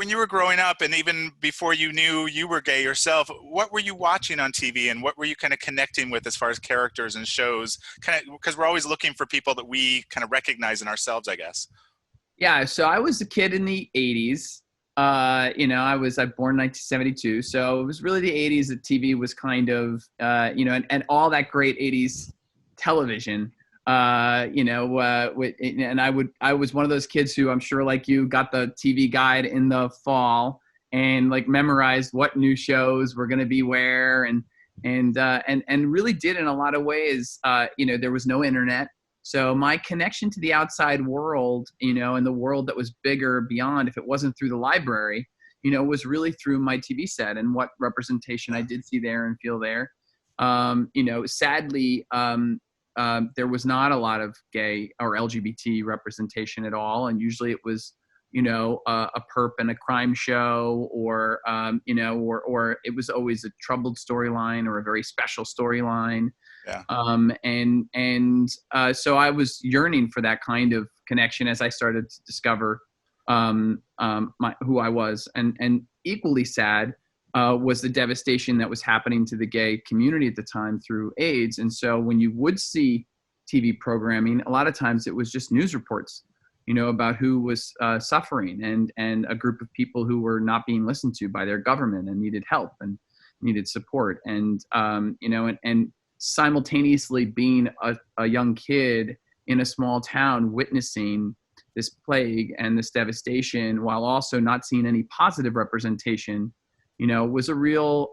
when you were growing up, and even before you knew you were gay yourself, what were you watching on TV, and what were you kind of connecting with as far as characters and shows? Kind of because we're always looking for people that we kind of recognize in ourselves, I guess. Yeah, so I was a kid in the 80s. I was born in 1972, so it was really the 80s that TV was kind of, and all that great 80s television. And I was one of those kids who, I'm sure like you, got the TV guide in the fall and like memorized what new shows were going to be where, and really did in a lot of ways. There was no internet. So my connection to the outside world, and the world that was bigger beyond, if it wasn't through the library, was really through my TV set and what representation I did see there and feel there. Sadly, there was not a lot of gay or LGBT representation at all. And usually it was, a perp and a crime show, or it was always a troubled storyline or a very special storyline. Yeah. So I was yearning for that kind of connection as I started to discover who I was, and equally sad was the devastation that was happening to the gay community at the time through AIDS. And so when you would see TV programming, a lot of times it was just news reports, about who was suffering and a group of people who were not being listened to by their government and needed help and needed support. And simultaneously being a young kid in a small town witnessing this plague and this devastation while also not seeing any positive representation, was a real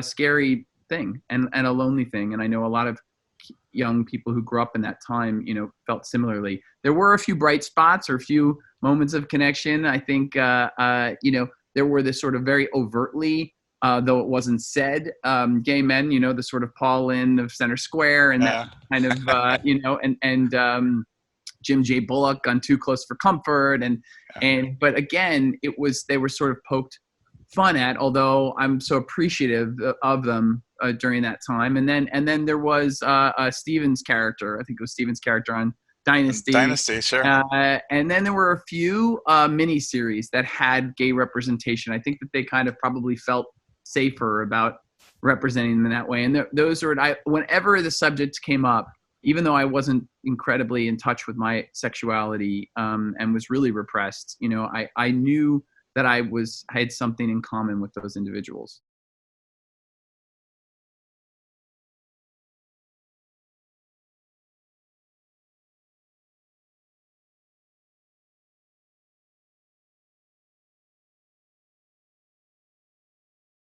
scary thing and a lonely thing. And I know a lot of young people who grew up in that time, felt similarly. There were a few bright spots or a few moments of connection. I think, there were this sort of very overtly, though it wasn't said, gay men, the sort of Paul Lynde of Center Square and that kind of, Jim J. Bullock on Too Close for Comfort. But again, they were sort of poked fun at, although I'm so appreciative of them during that time. And then there was Steven's character. I think it was Steven's character on Dynasty. Dynasty, sure. And then there were a few miniseries that had gay representation. I think that they kind of probably felt safer about representing them in that way. And those are, whenever the subject came up, even though I wasn't incredibly in touch with my sexuality and was really repressed, I knew that I had something in common with those individuals.